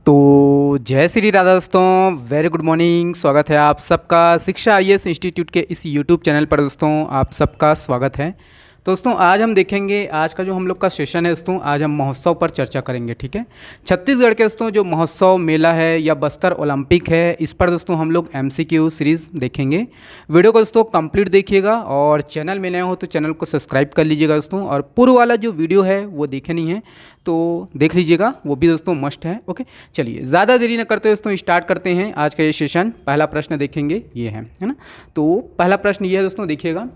तो जय श्री राधा दोस्तों, वेरी गुड मॉर्निंग। स्वागत है आप सबका शिक्षा आईएएस इंस्टीट्यूट के इस यूट्यूब चैनल पर। दोस्तों आप सबका स्वागत है। तो दोस्तों आज हम देखेंगे, आज का जो हम लोग का सेशन है दोस्तों, आज हम महोत्सव पर चर्चा करेंगे। ठीक है, छत्तीसगढ़ के दोस्तों जो महोत्सव मेला है या बस्तर ओलंपिक है, इस पर दोस्तों हम लोग एमसीक्यू सीरीज़ देखेंगे। वीडियो को दोस्तों कंप्लीट देखिएगा और चैनल में नए हो तो चैनल को सब्सक्राइब कर लीजिएगा दोस्तों। और पूर्व वाला जो वीडियो है वो देखे नहीं है तो देख लीजिएगा, वो भी दोस्तों मस्ट है। ओके, चलिए ज़्यादा देरी न करते दोस्तों स्टार्ट करते हैं आज का ये सेशन। पहला प्रश्न देखेंगे, ये है ना। तो पहला प्रश्न ये है दोस्तों, देखिएगा।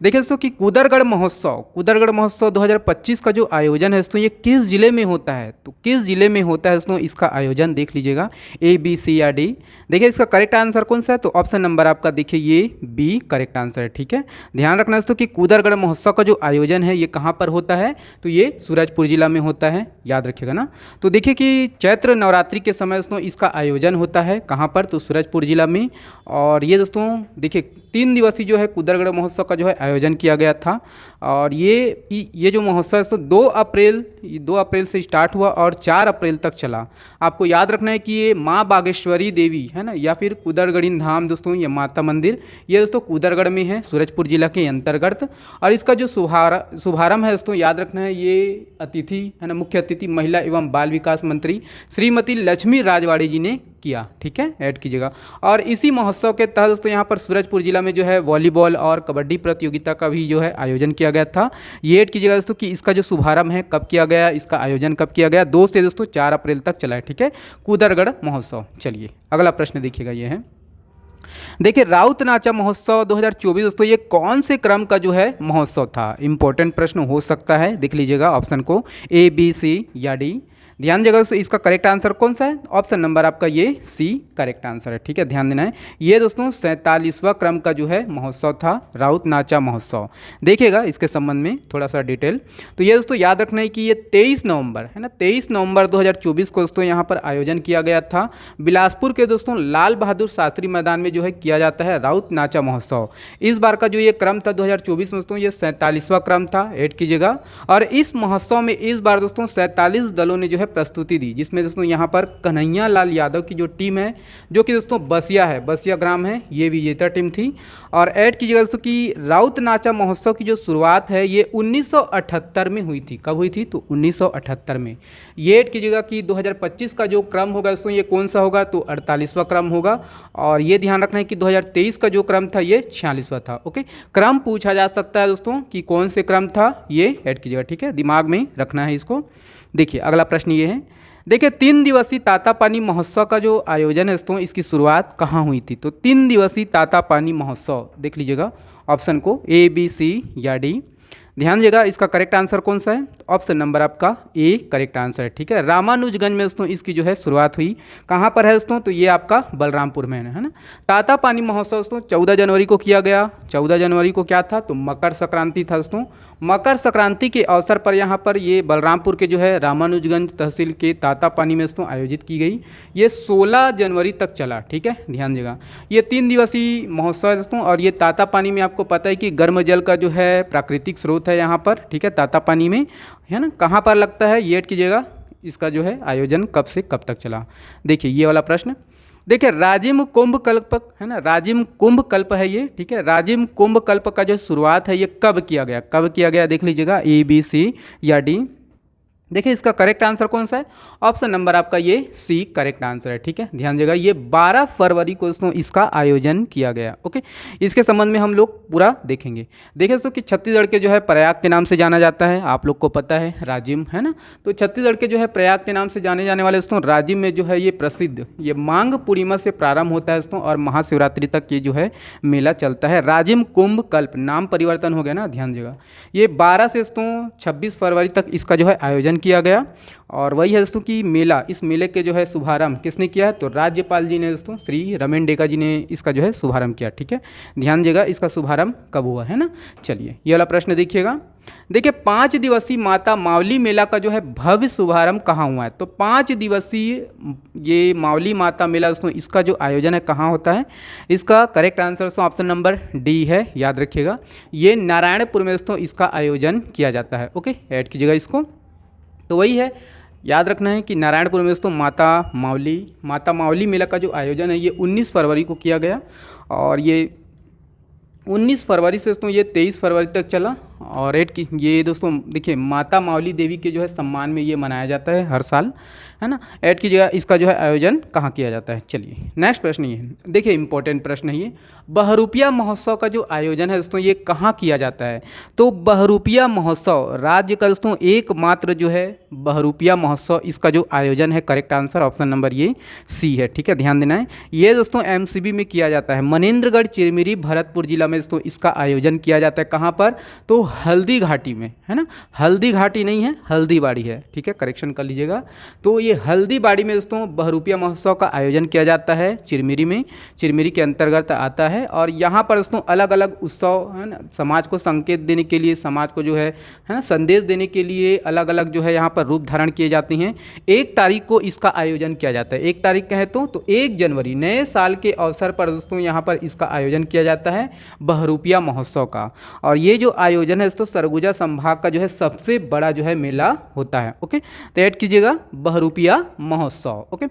देखिए दोस्तों कि कुदरगढ़ महोत्सव 2025 का जो आयोजन है दोस्तों, ये किस ज़िले में होता है? तो किस ज़िले में होता है दोस्तों इसका आयोजन, देख लीजिएगा। ए, बी, सी या डी। देखिए इसका करेक्ट आंसर कौन सा है? तो ऑप्शन नंबर आपका देखिए ये बी करेक्ट आंसर है। ठीक है, ध्यान रखना दोस्तों कि कुदरगढ़ महोत्सव का जो आयोजन है ये कहाँ पर होता है? तो ये सूरजपुर जिला में होता है, याद रखिएगा ना। तो देखिए कि चैत्र नवरात्रि के समय दोस्तों इसका आयोजन होता है कहाँ पर? तो सूरजपुर जिला में। और ये दोस्तों देखिए 3 दिवसीय जो है कुदरगढ़ महोत्सव का जो है आयोजन किया गया था। और ये जो महोत्सव है तो 2 अप्रैल से स्टार्ट हुआ और 4 अप्रैल तक चला। आपको याद रखना है कि ये माँ बागेश्वरी देवी है ना, या फिर कुदरगढ़ी धाम दोस्तों, ये माता मंदिर ये दोस्तों कुदरगढ़ में है, सूरजपुर जिला के अंतर्गत। और इसका जो शुभारंभ है दोस्तों, याद रखना है ये अतिथि है ना, मुख्य अतिथि महिला एवं बाल विकास मंत्री श्रीमती लक्ष्मी राजवाड़ी जी ने किया। ठीक है, ऐड कीजिएगा। और इसी महोत्सव के तहत दोस्तों यहाँ पर सूरजपुर जिला में जो है वॉलीबॉल और कबड्डी प्रतियोगिता का भी जो है आयोजन किया गया था। ये ऐड कीजिएगा दोस्तों कि इसका जो शुभारंभ है कब किया गया, इसका आयोजन कब किया गया? 2 से दोस्तों 4 अप्रैल तक चला है। ठीक है, कुदरगढ़ महोत्सव। चलिए अगला प्रश्न देखिएगा, ये है। देखिए राउत नाचा महोत्सव 2024 दोस्तों, ये कौन से क्रम का जो है महोत्सव था? इंपॉर्टेंट प्रश्न हो सकता है, देख लीजिएगा ऑप्शन को, ए, बी, सी या डी। ध्यान देगा दोस्तों इसका करेक्ट आंसर कौन सा है? ऑप्शन नंबर आपका ये सी करेक्ट आंसर है। ठीक है, ध्यान देना है। ये दोस्तों 47वां क्रम का जो है महोत्सव था, राउत नाचा महोत्सव। देखिएगा इसके संबंध में थोड़ा सा डिटेल। तो ये दोस्तों याद रखना है कि ये 23 नवंबर है ना, 23 नवंबर 2024 को दोस्तों यहाँ पर आयोजन किया गया था। बिलासपुर के दोस्तों लाल बहादुर शास्त्री मैदान में जो है किया जाता है राउत नाचा महोत्सव। इस बार का जो ये क्रम था 2024 में दोस्तों, ये 47वां क्रम था, ऐड कीजिएगा। और इस महोत्सव में इस बार दोस्तों 47 दलों ने जो है प्रस्तुति दी, जिसमें दोस्तों यहाँ पर कन्हैया लाल यादव की जो टीम है, जो कि दोस्तों बसिया ग्राम है, ये विजेता टीम थी। और ऐड कीजिएगा दोस्तों कि राउत नाचा महोत्सव की जो शुरुआत है ये 1978 में हुई थी। कब हुई थी? तो 1978 में। ये ऐड कीजिएगा कि 2025 का जो क्रम होगा दोस्तों ये कौन सा होगा? तो 48वां क्रम होगा। और ये ध्यान रखना है कि 2023 का जो क्रम था ये 46वां था। ओके, क्रम पूछा जा सकता है दोस्तों कि कौन से क्रम था, ये ऐड कीजिएगा। ठीक है, दिमाग में रखना है इसको। देखिए अगला प्रश्न ये है। देखिए 3 दिवसीय तातापानी महोत्सव का जो आयोजन है दोस्तों, इसकी शुरुआत कहाँ हुई थी? तो 3 दिवसीय तातापानी महोत्सव, देख लीजिएगा ऑप्शन को, ए, बी, सी या डी। ध्यान दीजिएगा इसका करेक्ट आंसर कौन सा है? ऑप्शन नंबर आपका ए करेक्ट आंसर है। ठीक है, रामानुजगंज में दोस्तों इसकी जो है शुरुआत हुई। कहाँ पर है दोस्तों? तो ये आपका बलरामपुर में है ना। तातापानी महोत्सव दोस्तों 14 जनवरी को किया गया। 14 जनवरी को क्या था? तो मकर संक्रांति था दोस्तों। मकर संक्रांति के अवसर पर यहाँ पर ये बलरामपुर के जो है रामानुजगंज तहसील के तातापानी में दोस्तों आयोजित की गई। ये 16 जनवरी तक चला। ठीक है, ध्यान दीजिएगा। ये 3 दिवसीय महोत्सव है दोस्तों। और ये तातापानी में आपको पता है कि गर्म जल का जो है प्राकृतिक स्रोत है यहाँ पर। ठीक है, तातापानी में है ना। कहाँ पर लगता है ये ऐड कीजिएगा। इसका जो है आयोजन कब से कब तक चला? देखिए ये वाला प्रश्न। देखिए राजिम कुंभ कल्प है ना, राजिम कुंभ कल्प है ये। ठीक है, राजिम कुंभ कल्प का जो शुरुआत है ये कब किया गया? देख लीजिएगा, ए, बी, सी या डी। देखिए इसका करेक्ट आंसर कौन सा है? ऑप्शन नंबर आपका ये सी करेक्ट आंसर है। ठीक है, ध्यान दीजिएगा ये 12 फरवरी को दोस्तों इसका आयोजन किया गया। ओके, इसके संबंध में हम लोग पूरा देखेंगे। देखिए दोस्तों कि छत्तीसगढ़ के जो है प्रयाग के नाम से जाना जाता है, आप लोग को पता है, राजिम है ना। तो छत्तीसगढ़ के जो है प्रयाग के नाम से जाने जाने वाले दोस्तों राजिम में जो है ये प्रसिद्ध, ये मांग पूर्णिमा से प्रारंभ होता है दोस्तों और महाशिवरात्रि तक ये जो है मेला चलता है। राजिम कुंभ कल्प, नाम परिवर्तन हो गया ना, ध्यान दीजिएगा। ये 12 से दोस्तों 26 फरवरी तक इसका जो है आयोजन किया गया। और वही है दोस्तों कि मेला, इस मेले के जो है शुभारंभ किसने किया है? तो राज्यपाल जी ने दोस्तों, श्री रमेन डेका जी ने इसका जो है शुभारंभ किया। ठीक है, ध्यान दीजिएगा इसका शुभारंभ कब हुआ है ना। चलिए ये वाला प्रश्न देखिएगा। देखिए 5 दिवसीय माता मावली मेला का जो है भव्य शुभारंभ कहाँ हुआ है? तो 5 दिवसीय ये मावली माता मेला दोस्तों इसका जो आयोजन है कहाँ होता है? इसका करेक्ट आंसर दोस्तों ऑप्शन नंबर डी है, याद रखिएगा। ये नारायणपुर में दोस्तों इसका आयोजन किया जाता है। ओके, ऐड कीजिएगा इसको। तो वही है याद रखना है कि नारायणपुर में दोस्तों माता मावली मेला का जो आयोजन है ये 19 फरवरी को किया गया, और ये 19 फरवरी से दोस्तों ये 23 फरवरी तक चला। और ये दोस्तों देखिए माता मावली देवी के जो है सम्मान में ये मनाया जाता है हर साल, है ना। ऐड कीजिएगा इसका जो है आयोजन कहाँ किया जाता है। चलिए नेक्स्ट प्रश्न ये देखिए, इंपॉर्टेंट प्रश्न है ये। बहरूपिया महोत्सव का जो आयोजन है दोस्तों ये कहाँ किया जाता है? तो बहरूपिया महोत्सव राज्य का दोस्तों एकमात्र जो है बहरूपिया महोत्सव, इसका जो आयोजन है, करेक्ट आंसर ऑप्शन नंबर ये सी है। ठीक है, ध्यान देना है। ये दोस्तों एमसीबी में किया जाता है, मनेंद्रगढ़ चिरमिरी भरतपुर जिला में दोस्तों इसका आयोजन किया जाता है। कहाँ पर? तो हल्दी घाटी में, है ना। हल्दी घाटी नहीं है, हल्दीबाड़ी है। ठीक है, करेक्शन कर लीजिएगा। तो ये हल्दीबाड़ी में दोस्तों बहरूपिया महोत्सव का आयोजन किया जाता है, चिरमिरी में, चिरमिरी के अंतर्गत आता है। और यहाँ पर दोस्तों अलग अलग उत्सव, है ना, समाज को संकेत देने के लिए, समाज को जो है ना संदेश देने के लिए अलग अलग जो है यहाँ पर रूप धारण किए जाते हैं। 1 तारीख को इसका आयोजन किया जाता है। 1 तारीख कहें तो 1 जनवरी नए साल के अवसर पर दोस्तों यहाँ पर इसका आयोजन किया जाता है बहरूपिया महोत्सव का। और ये जो आयोजन है दोस्तों सरगुजा संभाग का जो है सबसे बड़ा जो है मेला होता है। ओके, तो ऐड कीजिएगा बहरूपिया महोत्सव। ओके,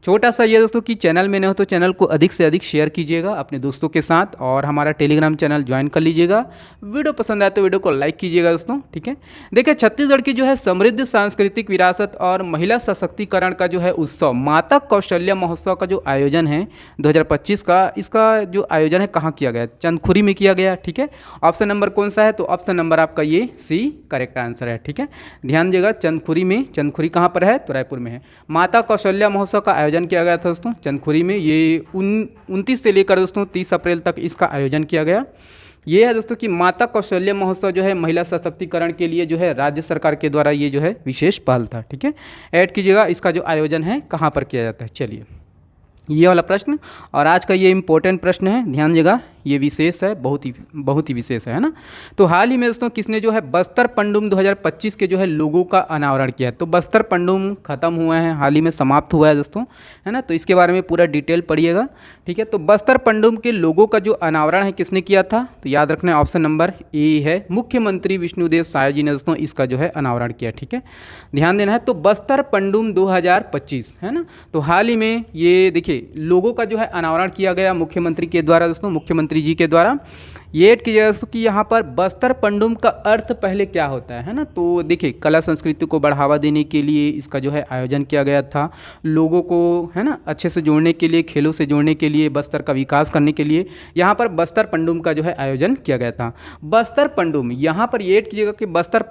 छोटा सा ये दोस्तों कि चैनल में न हो तो चैनल को अधिक से अधिक शेयर कीजिएगा अपने दोस्तों के साथ, और हमारा टेलीग्राम चैनल ज्वाइन कर लीजिएगा। वीडियो पसंद आए तो वीडियो को लाइक कीजिएगा दोस्तों। ठीक है, देखिए छत्तीसगढ़ की जो है समृद्ध सांस्कृतिक विरासत और महिला सशक्तिकरण का जो है उत्सव माता कौशल्या महोत्सव का जो आयोजन है 2025 का, इसका जो आयोजन है कहाँ किया गया? चंदखुरी में किया गया। ठीक है, ऑप्शन नंबर कौन सा है? तो ऑप्शन नंबर आपका ये सी करेक्ट आंसर है। ठीक है, ध्यान दीजिएगा चंदखुरी में। चंदखुरी कहाँ पर है? तो रायपुर में है। माता कौशल्या महोत्सव का आयोजन किया गया था दोस्तों चंदखुरी में। ये 29 से लेकर दोस्तों 30 अप्रैल तक इसका आयोजन किया गया। ये है दोस्तों कि माता कौशल्या महोत्सव जो है महिला सशक्तिकरण के लिए जो है राज्य सरकार के द्वारा ये जो है विशेष पहल था। ठीक है, ऐड कीजिएगा इसका जो आयोजन है कहाँ पर किया जाता है। चलिए ये वाला प्रश्न, और आज का ये इंपॉर्टेंट प्रश्न है, ध्यान दीजिएगा, ये विशेष है, बहुत ही विशेष है ना। तो हाल ही में दोस्तों किसने जो है बस्तर पंडुम 2025 के जो है लोगों का अनावरण किया है? तो बस्तर पंडुम खत्म हुआ है, हाल ही में समाप्त हुआ है दोस्तों, है ना। तो इसके बारे में पूरा डिटेल पढ़िएगा। ठीक है, तो बस्तर पंडुम के लोगों का जो अनावरण है किसने किया था? तो याद रखना है ऑप्शन नंबर ए है, मुख्यमंत्री विष्णुदेव साय जी ने दोस्तों इसका जो है अनावरण किया। ठीक है, ध्यान देना है। तो बस्तर पंडुम 2025 है ना, तो हाल ही में ये देखिए लोगों का जो है अनावरण किया गया मुख्यमंत्री के द्वारा दोस्तों, मुख्यमंत्री जी के द्वारा। ये ऐड कीजिएगा दोस्तों कि यहाँ पर बस्तर पंडुम का अर्थ पहले क्या होता है ना। तो देखिए कला संस्कृति को बढ़ावा देने के लिए इसका जो है आयोजन किया गया था, लोगों को है ना अच्छे से जोड़ने के लिए, खेलों से जोड़ने के लिए, बस्तर का विकास करने के लिए यहाँ पर बस्तर पंडुम का जो है आयोजन किया गया था। बस्तर पंडुम, यहाँ पर ये ऐड कीजिएगा कि बस्तर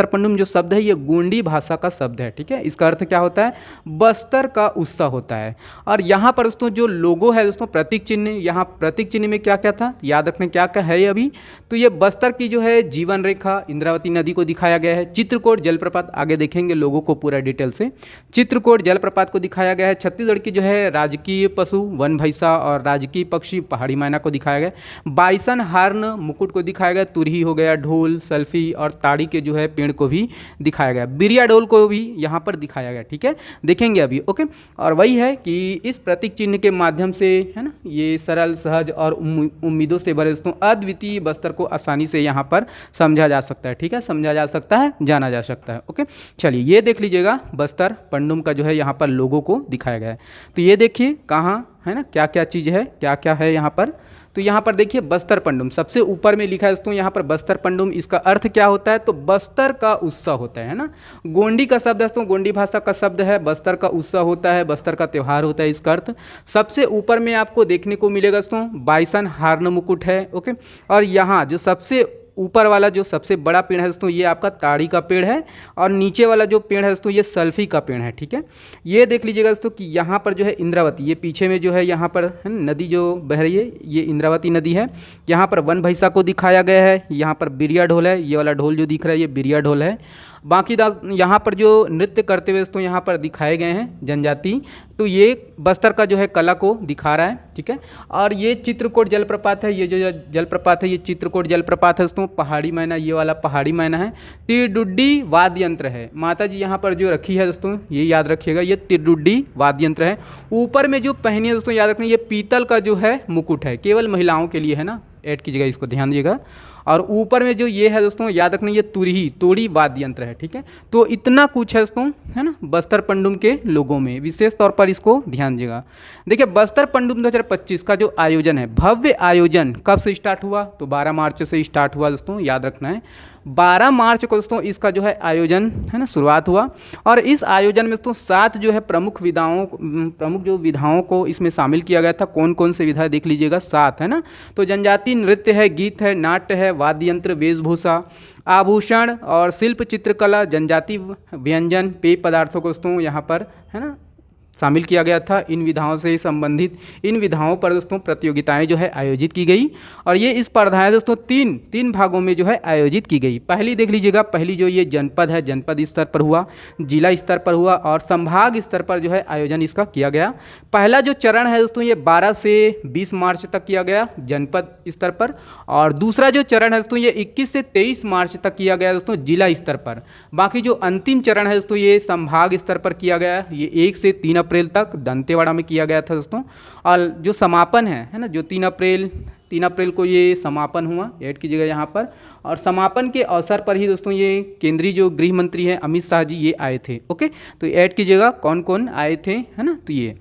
पंडुम जो शब्द है ये गोंडी भाषा का शब्द है। ठीक है, इसका अर्थ क्या होता है? बस्तर का उत्सव होता है। और यहाँ पर दोस्तों जो लोगो है दोस्तों प्रतीक चिन्ह, यहाँ प्रतीक चिन्ह में क्या क्या था याद रखने क्या क्या है अभी? तो ये बस्तर की जो है जीवन रेखा, इंद्रावती नदी को दिखाया गया है। चित्रकोट जलप्रपात, आगे देखेंगे लोगों को पूरा डिटेल से, चित्रकोट जलप्रपात को दिखाया गया है। छत्तीसगढ़ की जो है राजकीय पशु वन भैंसा और राजकीय पक्षी पहाड़ी मैना को दिखाया गया। बाइसन हार्न मुकुट को दिखाया गया। तुरही हो गया, ढोल, सल्फी और ताड़ी के जो है पेड़ को भी दिखाया गया। बिरिया ढोल को भी यहाँ पर दिखाया गया। ठीक है, देखेंगे अभी। ओके, और वही है कि इस प्रतीक चिन्ह के माध्यम से है ना ये सरल, सहज और उम्मीदों से भरे दोस्तों अद्वितीय बस्तर को आसानी से यहाँ पर समझा जा सकता है। ठीक है, समझा जा सकता है, जाना जा सकता है। ओके, चलिए ये देख लीजिएगा बस्तर पंडुम का जो है यहाँ पर लोगों को दिखाया गया है। तो ये देखिए कहाँ है ना, क्या क्या चीज़ है, क्या क्या है यहाँ पर। तो यहाँ पर देखिए बस्तर पंडुम सबसे ऊपर में लिखा है दोस्तों, यहाँ पर बस्तर पंडुम, इसका अर्थ क्या होता है? तो बस्तर का उत्सव होता है ना। गोंडी का शब्द है दोस्तों, गोंडी भाषा का शब्द है, बस्तर का उत्सव होता है, बस्तर का त्यौहार होता है, इसका अर्थ। सबसे ऊपर में आपको देखने को मिलेगा दोस्तों बाइसन हार्न मुकुट है। ओके, और यहाँ जो सबसे ऊपर वाला जो सबसे बड़ा पेड़ है दोस्तों ये आपका ताड़ी का पेड़ है, और नीचे वाला जो पेड़ है दोस्तों ये सल्फी का पेड़ है। ठीक है, ये देख लीजिएगा दोस्तों कि यहाँ पर जो है इंद्रावती, ये पीछे में जो है यहाँ पर है नदी जो बह रही है ये इंद्रावती नदी है। यहाँ पर वन भैंसा को दिखाया गया है, यहाँ पर बिरिया ढोल है, ये वाला ढोल जो दिख रहा है ये बिरिया ढोल है। बाकी यहाँ पर जो नृत्य करते हुए दोस्तों यहाँ पर दिखाए गए हैं जनजाति, तो ये बस्तर का जो है कला को दिखा रहा है। ठीक है, और ये चित्रकोट जलप्रपात है, ये जो जलप्रपात है ये चित्रकोट जलप्रपात है दोस्तों। पहाड़ी मैना, ये वाला पहाड़ी मैना है। तिरडुड्डी वाद्य यंत्र है, माता जी यहाँ पर जो रखी है दोस्तों ये याद रखिएगा, ये तिरडुड्डी वाद्य यंत्र है। ऊपर में जो पहनी है दोस्तों याद रखना, ये पीतल का जो है मुकुट है, केवल महिलाओं के लिए है ना, ऐड कीजिएगा इसको, ध्यान दीजिएगा। और ऊपर में जो ये है दोस्तों याद रखना ये तोड़ी वाद्य यंत्र है, ठीक है। तो इतना कुछ है दोस्तों, है ना, बस्तर पंडुम के लोगों में विशेष तौर पर इसको ध्यान दीजिएगा। देखिए बस्तर पंडुम 2025 का जो आयोजन है, भव्य आयोजन कब से स्टार्ट हुआ, तो 12 मार्च से स्टार्ट हुआ दोस्तों, याद रखना है 12 मार्च को दोस्तों इसका जो है आयोजन है ना शुरुआत हुआ। और इस आयोजन में दोस्तों 7 जो है प्रमुख विधाओं को इसमें शामिल किया गया था। कौन कौन से विधा देख लीजिएगा, 7 है ना। तो जनजातीय नृत्य है, गीत है, नाट्य है, वाद्य यंत्र, वेशभूषा, आभूषण और शिल्प, चित्रकला, जनजातीय व्यंजन, पेय पदार्थों को दोस्तों यहाँ पर है ना शामिल किया गया था। इन विधाओं से संबंधित इन विधाओं पर दोस्तों प्रतियोगिताएं जो है आयोजित की गई। और ये स्पर्धाएं दोस्तों तीन भागों में जो है आयोजित की गई। पहली देख लीजिएगा, पहली जो ये जनपद है, जनपद स्तर पर हुआ, जिला स्तर पर हुआ और संभाग स्तर पर जो है आयोजन इसका किया गया। पहला जो चरण है दोस्तों ये 12 से 20 मार्च तक किया गया जनपद स्तर पर। और दूसरा जो चरण है दोस्तों ये 21 से 23 मार्च तक किया गया दोस्तों जिला स्तर पर। बाकी जो अंतिम चरण है दोस्तों ये संभाग स्तर पर किया गया, ये 1 से 3 अप्रैल तक दंतेवाड़ा में किया गया था दोस्तों। और जो समापन है ना, जो 3 अप्रैल को ये समापन हुआ, ऐड कीजिएगा यहाँ पर। और समापन के अवसर पर ही दोस्तों ये केंद्रीय जो गृह मंत्री हैं अमित शाह जी ये आए थे। ओके, तो ऐड कीजिएगा कौन कौन आए थे, है ना। तो ये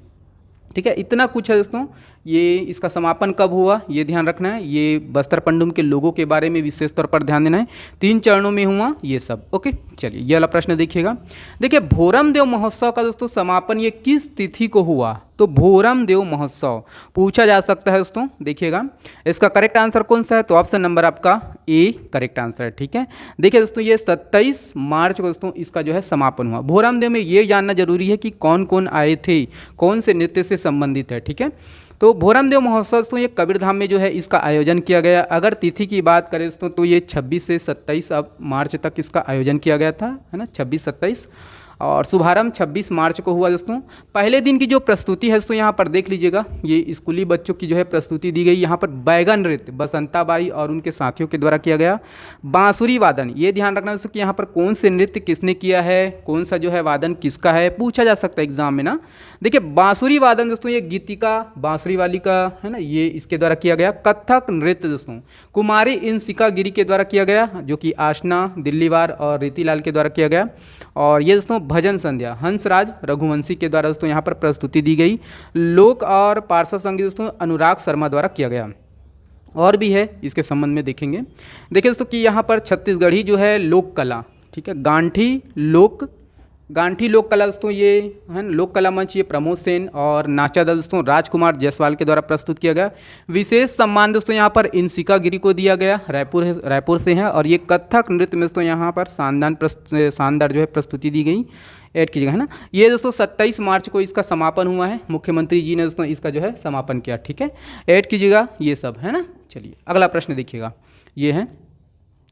ठीक है, इतना कुछ है दोस्तों। ये इसका समापन कब हुआ ये ध्यान रखना है। ये बस्तर पंडुम के लोगों के बारे में विशेष तौर पर ध्यान देना है। 3 चरणों में हुआ ये सब। ओके, चलिए ये वाला प्रश्न देखिएगा। देखिए भोरम देव महोत्सव का दोस्तों समापन ये किस तिथि को हुआ, तो भोरम देव महोत्सव पूछा जा सकता है दोस्तों। देखिएगा इसका करेक्ट आंसर कौन सा है, तो ऑप्शन नंबर आपका ए करेक्ट आंसर है, ठीक है। देखिए दोस्तों ये 27 मार्च को दोस्तों इसका जो है समापन हुआ। भोरम देव में ये जानना जरूरी है कि कौन कौन आए थे, कौन से नृत्य से संबंधित है, ठीक है। तो भोरम देव महोत्सव तो ये कबीरधाम में जो है इसका आयोजन किया गया। अगर तिथि की बात करें दोस्तों तो ये 26 से 27 मार्च तक इसका आयोजन किया गया था, है ना, 26-27। और शुभारंभ 26 मार्च को हुआ दोस्तों। पहले दिन की जो प्रस्तुति है दोस्तों यहाँ पर देख लीजिएगा, ये स्कूली बच्चों की जो है प्रस्तुति दी गई। यहाँ पर बैगन नृत्य बसंताबाई और उनके साथियों के द्वारा किया गया। बांसुरी वादन, ये ध्यान रखना दोस्तों कि यहाँ पर कौन से नृत्य किसने किया है, कौन सा जो है वादन किसका है, पूछा जा सकता है एग्जाम में ना। देखिए बांसुरी वादन दोस्तों ये गीतिका बांसुरी वाली का है ना, ये इसके द्वारा किया गया। कथक नृत्य दोस्तों कुमारी इंसिका गिरी के द्वारा किया गया, जो कि आशना दिल्लीवार और रीतिलाल के द्वारा किया गया। और ये दोस्तों भजन संध्या हंसराज रघुवंशी के द्वारा दोस्तों यहाँ पर प्रस्तुति दी गई। लोक और पार्श्व संगीत दोस्तों अनुराग शर्मा द्वारा किया गया। और भी है इसके संबंध में देखेंगे। देखिए दोस्तों कि यहाँ पर छत्तीसगढ़ी जो है लोक कला, ठीक है, गांठी लोक कला दोस्तों ये है ना, लोक कला मंच ये प्रमोद सेन और नाचा दल दोस्तों राजकुमार जायसवाल के द्वारा प्रस्तुत किया गया। विशेष सम्मान दोस्तों यहाँ पर इंसिका गिरी को दिया गया, रायपुर से है। और ये कथक नृत्य में दोस्तों यहाँ पर शानदार जो है प्रस्तुति दी गई। ऐड कीजिएगा, है ना। ये दोस्तों 27 मार्च को इसका समापन हुआ है। मुख्यमंत्री जी ने दोस्तों इसका जो है समापन किया, ठीक है। ऐड कीजिएगा ये सब, है ना। चलिए अगला प्रश्न देखिएगा, ये है,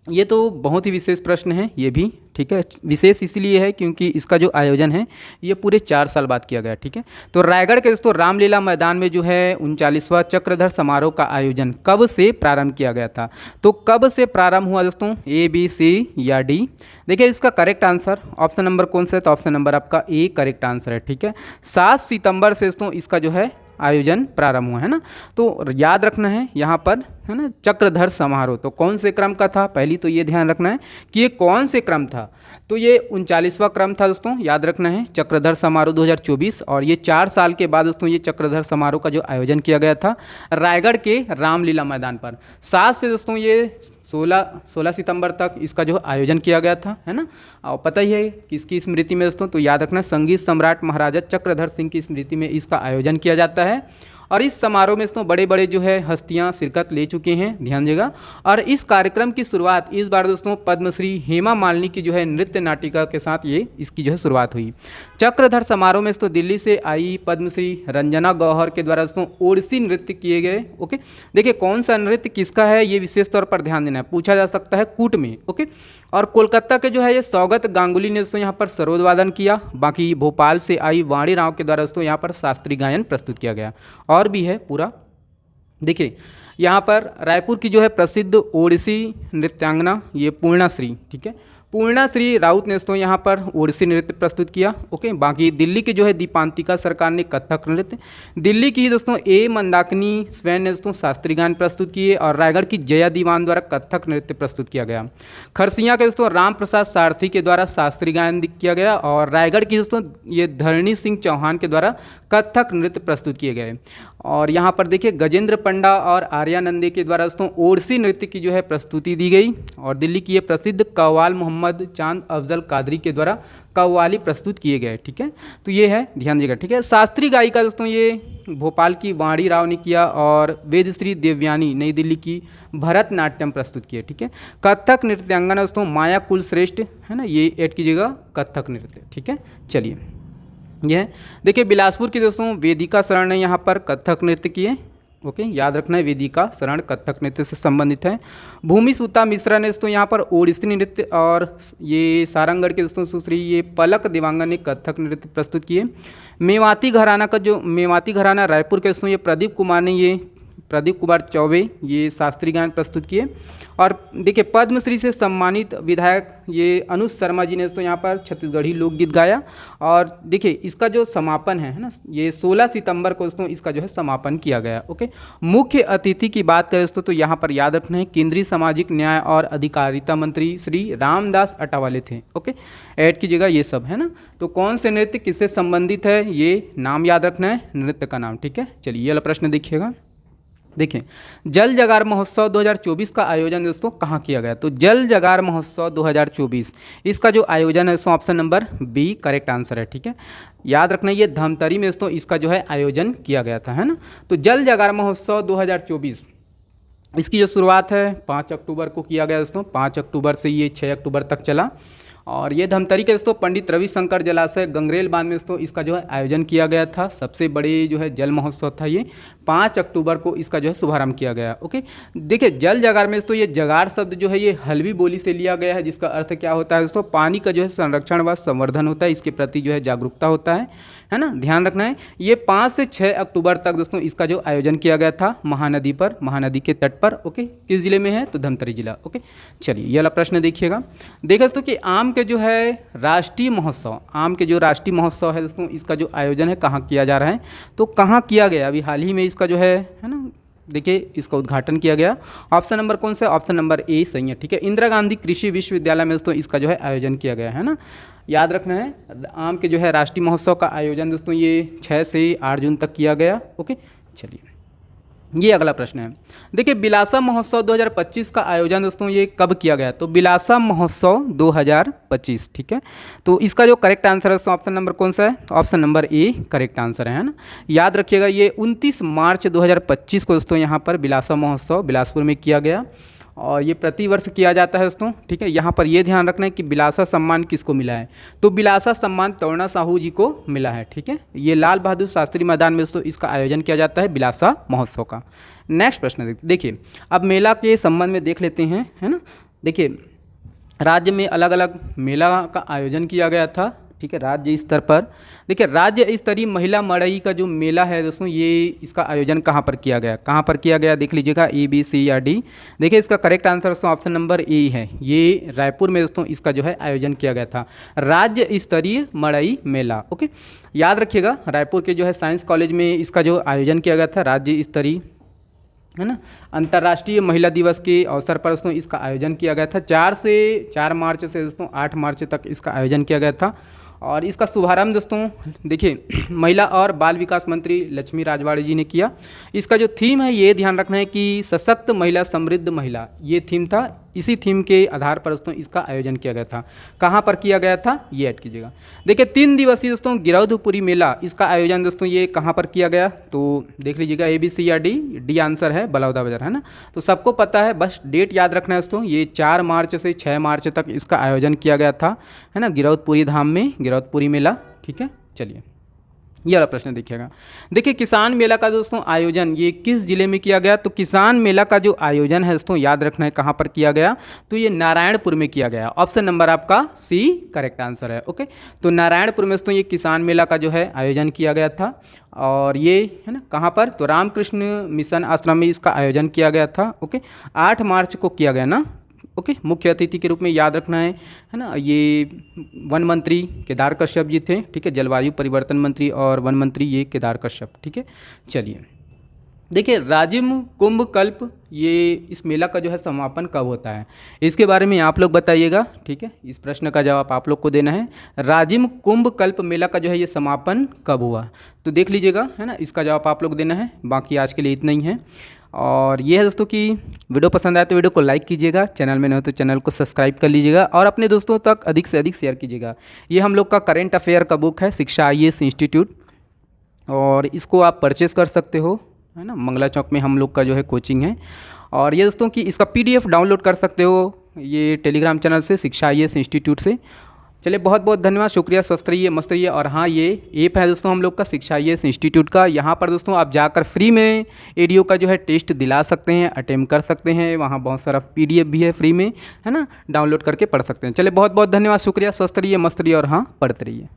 ये तो बहुत ही विशेष प्रश्न है ये भी, ठीक है। विशेष इसलिए है क्योंकि इसका जो आयोजन है ये पूरे 4 साल बाद किया गया, ठीक है। तो रायगढ़ के दोस्तों रामलीला मैदान में जो है 39वां चक्रधर समारोह का आयोजन कब से प्रारंभ किया गया था, तो कब से प्रारंभ हुआ दोस्तों, ए बी सी या डी। देखिए इसका करेक्ट आंसर ऑप्शन नंबर कौन सा है, तो ऑप्शन नंबर आपका ए करेक्ट आंसर है, ठीक है। 7 सितंबर से दोस्तों इसका जो है आयोजन प्रारंभ हुआ, है ना। तो याद रखना है यहाँ पर, है ना, चक्रधर समारोह तो कौन से क्रम का था, पहली तो ये ध्यान रखना है कि ये कौन से क्रम था। तो ये 39वां क्रम था दोस्तों, याद रखना है, चक्रधर समारोह 2024। और ये 4 साल के बाद दोस्तों ये चक्रधर समारोह का जो आयोजन किया गया था रायगढ़ के रामलीला मैदान पर। 7 से दोस्तों ये 16 सितंबर तक इसका जो आयोजन किया गया था, है ना। और पता ही है किसकी स्मृति में दोस्तों, तो याद रखना संगीत सम्राट महाराजा चक्रधर सिंह की स्मृति में इसका आयोजन किया जाता है। और इस समारोह में दोस्तों बड़े बड़े जो है हस्तियां शिरकत ले चुके हैं, ध्यान दीजिएगा। और इस कार्यक्रम की शुरुआत इस बार दोस्तों पद्मश्री हेमा मालिनी की जो है नृत्य नाटिका के साथ ये इसकी जो है शुरुआत हुई। चक्रधर समारोह में दोस्तों दिल्ली से आई पद्मश्री रंजना गौहर के द्वारा दोस्तों ओडिसी नृत्य किए गए। ओके, देखिए कौन सा नृत्य किसका है ये विशेष तौर पर ध्यान देना है, पूछा जा सकता है कूट में। ओके, और कोलकाता के जो है ये सौगत गांगुली ने दोस्तों यहाँ पर सरोद वादन किया। बाकी भोपाल से आई वाणी राव के द्वारा दोस्तों यहाँ पर शास्त्रीय गायन प्रस्तुत किया गया। और भी है पूरा, देखिए यहाँ पर रायपुर की जो है प्रसिद्ध ओडिसी नृत्यांगना ये पूर्णाश्री, ठीक है, पूर्णा श्री राउत ने दोस्तों यहाँ पर ओडिसी नृत्य प्रस्तुत किया। ओके, बाकी दिल्ली की जो है दीपांतिका सरकार ने कथक नृत्य, दिल्ली की दोस्तों ए मंदाकिनी स्वयं ने दोस्तों शास्त्रीय गान प्रस्तुत किए, और रायगढ़ की जया दीवान द्वारा कथक नृत्य प्रस्तुत किया गया। खरसिया के दोस्तों राम प्रसाद सारथी के द्वारा शास्त्रीय गान किया गया, और रायगढ़ की दोस्तों ये धरणी सिंह चौहान के द्वारा कथक नृत्य प्रस्तुत किए गए। और यहाँ पर देखिए गजेंद्र पंडा और आर्यानंदे के द्वारा दोस्तों ओडिसी नृत्य की जो है प्रस्तुति दी गई, और दिल्ली की ये प्रसिद्ध कव्वाल मोहम्मद चांद अफजल कादरी के द्वारा कव्वाली प्रस्तुत किए गए। ठीक है, तो ये है, ध्यान दीजिएगा। ठीक है, शास्त्रीय गायिका दोस्तों ये भोपाल की वाणी राव ने किया, और वेदश्री देवयानी नई दिल्ली की भरतनाट्यम प्रस्तुत किए। ठीक है, कथक नृत्यांगना दोस्तों माया कुलश्रेष्ठ है ना, ये ऐड कीजिएगा कथक नृत्य। ठीक है, चलिए ये है, देखिए बिलासपुर की दोस्तों वेदिका शरण ने यहाँ पर कथक नृत्य किए। ओके, याद रखना है वेदिका शरण कथक नृत्य से संबंधित है। भूमि सुता मिश्रा ने दोस्तों यहाँ पर ओडिसी नृत्य, और ये सारंगढ़ के दोस्तों सुश्री ये पलक देवांगन ने कथक नृत्य प्रस्तुत किए। मेवाती घराना का जो मेवाती घराना रायपुर के दोस्तों ये प्रदीप कुमार चौबे ये शास्त्रीय गान प्रस्तुत किए। और देखिए पद्मश्री से सम्मानित विधायक ये अनुज शर्मा जी ने दोस्तों यहाँ पर छत्तीसगढ़ी लोकगीत गाया। और देखिए इसका जो समापन है ना, ये 16 सितंबर को दोस्तों इसका जो है समापन किया गया। ओके, मुख्य अतिथि की बात करें दोस्तों तो यहाँ पर याद रखना है केंद्रीय सामाजिक न्याय और अधिकारिता मंत्री श्री रामदास अठावले थे। ओके, ऐड कीजिएगा ये सब है ना। तो कौन से नृत्य किससे संबंधित है, ये नाम याद रखना है, नृत्य का नाम। ठीक है, चलिए ये वाला प्रश्न देखिएगा। देखिए जल जगार महोत्सव 2024 का आयोजन दोस्तों कहाँ किया गया, तो जल जगार महोत्सव 2024 इसका जो आयोजन है दोस्तों option number B correct answer है। ठीक है, याद रखना ये धमतरी में दोस्तों इसका जो है आयोजन किया गया था, है ना। तो जल जगार महोत्सव 2024 इसकी जो शुरुआत है 5 अक्टूबर को किया गया दोस्तों, 5 अक्टूबर से ये 6 अक्टूबर तक चला। और ये धमतरी के दोस्तों पंडित रविशंकर जलाशय गंगरेल बांध में दोस्तों इसका जो है आयोजन किया गया था। सबसे बड़े जो है जल महोत्सव था ये, 5 अक्टूबर को इसका जो है शुभारंभ किया गया। ओके, देखिए जल जगार में दोस्तों ये जगार शब्द जो है ये हल्बी बोली से लिया गया है, जिसका अर्थ क्या होता है दोस्तों, पानी का जो है संरक्षण व संवर्धन होता है, इसके प्रति जो है जागरूकता होता है ना, ध्यान रखना है। ये 5 से 6 अक्टूबर तक दोस्तों इसका जो आयोजन किया गया था महानदी पर, महानदी के तट पर। ओके, किस जिले में है, तो धमतरी जिला। ओके, चलिए ये वाला प्रश्न देखिएगा। देखिए दोस्तों कि आम के जो है राष्ट्रीय महोत्सव, आम के जो राष्ट्रीय महोत्सव है दोस्तों इसका जो आयोजन है कहाँ किया जा रहा है, तो कहाँ किया गया, अभी हाल ही में इसका जो है ना, देखिए इसका उद्घाटन किया गया। ऑप्शन नंबर कौन सा, ऑप्शन नंबर ए सही है। ठीक है, इंदिरा गांधी कृषि विश्वविद्यालय में दोस्तों इसका जो है आयोजन किया गया है ना। याद रखना है आम के जो है राष्ट्रीय महोत्सव का आयोजन दोस्तों ये 6 से 8 जून तक किया गया। ओके, चलिए ये अगला प्रश्न है। देखिए बिलासा महोत्सव 2025 का आयोजन दोस्तों ये कब किया गया, तो बिलासा महोत्सव 2025। ठीक है, तो इसका जो करेक्ट आंसर है ऑप्शन नंबर कौन सा है, option number A correct answer है ना। याद रखिएगा ये 29 मार्च 2025 को दोस्तों यहाँ पर बिलासा महोत्सव बिलासपुर में किया गया, और ये प्रतिवर्ष किया जाता है दोस्तों। ठीक है, यहाँ पर ये ध्यान रखना है कि बिलासा सम्मान किसको मिला है, तो बिलासा सम्मान तोरणा साहू जी को मिला है। ठीक है, ये लाल बहादुर शास्त्री मैदान में दोस्तों इसका आयोजन किया जाता है बिलासा महोत्सव का। नेक्स्ट प्रश्न देखिए, अब मेला के संबंध में देख लेते हैं, है ना। देखिए राज्य में अलग अलग मेला का आयोजन किया गया था। ठीक है, राज्य स्तर पर देखिए राज्य स्तरीय महिला मड़ई का जो मेला है दोस्तों ये इसका आयोजन कहाँ पर किया गया, कहाँ पर किया गया देख लीजिएगा, ए बी सी या डी। देखिए इसका करेक्ट आंसर दोस्तों ऑप्शन नंबर ए है, ये रायपुर में दोस्तों इसका जो है आयोजन किया गया था, राज्य स्तरीय मड़ई मेला। ओके, याद रखिएगा रायपुर के जो है साइंस कॉलेज में इसका जो आयोजन किया गया था राज्य स्तरीय, है ना। अंतर्राष्ट्रीय महिला दिवस के अवसर पर दोस्तों इसका आयोजन किया गया था। 4 मार्च से दोस्तों 8 मार्च तक इसका आयोजन किया गया था। और इसका शुभारंभ दोस्तों देखिए महिला और बाल विकास मंत्री लक्ष्मी राजवाड़ी जी ने किया। इसका जो थीम है ये ध्यान रखना है कि सशक्त महिला समृद्ध महिला, ये थीम था। इसी थीम के आधार पर दोस्तों इसका आयोजन किया गया था। कहाँ पर किया गया था ये ऐड कीजिएगा। देखिए 3 दिवसीय दोस्तों गिरौदपुरी मेला, इसका आयोजन दोस्तों ये कहाँ पर किया गया, तो देख लीजिएगा ए बी सी या डी। डी आंसर है बलौदा बाजार, है ना। तो सबको पता है, बस डेट याद रखना है दोस्तों, ये 4 मार्च से 6 मार्च तक इसका आयोजन किया गया था, है ना, गिरौदपुरी धाम में गिरौदपुरी मेला। ठीक है, चलिए ये वाला प्रश्न देखिएगा। देखिए किसान मेला का दोस्तों आयोजन ये किस जिले में किया गया, तो किसान मेला का जो आयोजन है दोस्तों याद रखना है कहाँ पर किया गया, तो ये नारायणपुर में किया गया। ऑप्शन नंबर आपका सी करेक्ट आंसर है। ओके, तो नारायणपुर में दोस्तों ये किसान मेला का जो है आयोजन किया गया था। और ये है ना कहाँ पर, तो रामकृष्ण मिशन आश्रम में इसका आयोजन किया गया था। ओके, 8 मार्च को किया गया ना, ओके, मुख्य अतिथि के रूप में याद रखना है ना। ये वन मंत्री केदार कश्यप जी थे, ठीक है, जलवायु परिवर्तन मंत्री और वन मंत्री ये केदार कश्यप, ठीक है। चलिए देखिए, राजिम कुंभ कल्प, ये इस मेला का जो है समापन कब होता है, इसके बारे में आप लोग बताइएगा, ठीक है। इस प्रश्न का जवाब आप लोग को देना है। राजिम कुंभ कल्प मेला का जो है ये समापन कब हुआ, तो देख लीजिएगा, है ना, इसका जवाब आप लोग देना है। बाकी आज के लिए इतना ही है। और ये है दोस्तों कि वीडियो पसंद आए तो वीडियो को लाइक कीजिएगा, चैनल में नहीं हो तो चैनल को सब्सक्राइब कर लीजिएगा और अपने दोस्तों तक अधिक से अधिक शेयर कीजिएगा। ये हम लोग का करेंट अफेयर का बुक है, शिक्षा IAS इंस्टीट्यूट, और इसको आप परचेज़ कर सकते हो, है ना। मंगला चौक में हम लोग का जो है कोचिंग है। और ये दोस्तों कि इसका PDF डाउनलोड कर सकते हो ये टेलीग्राम चैनल से, शिक्षा IAS इंस्टीट्यूट से। चलिए बहुत बहुत धन्यवाद, शुक्रिया, स्वस्थ रहिए, मस्त रहिए। और हाँ, ये ऐप है दोस्तों हम लोग का शिक्षा IAS इंस्टीट्यूट का। यहाँ पर दोस्तों आप जाकर फ्री में एडीओ का जो है टेस्ट दिला सकते हैं, अटेम्प्ट कर सकते हैं। वहाँ बहुत सारा PDF भी है फ्री में, है ना, डाउनलोड करके पढ़ सकते हैं। चलिए बहुत बहुत धन्यवाद, शुक्रिया, स्वस्थ रहिए, मस्त रहिए और हाँ, पढ़ते रहिए।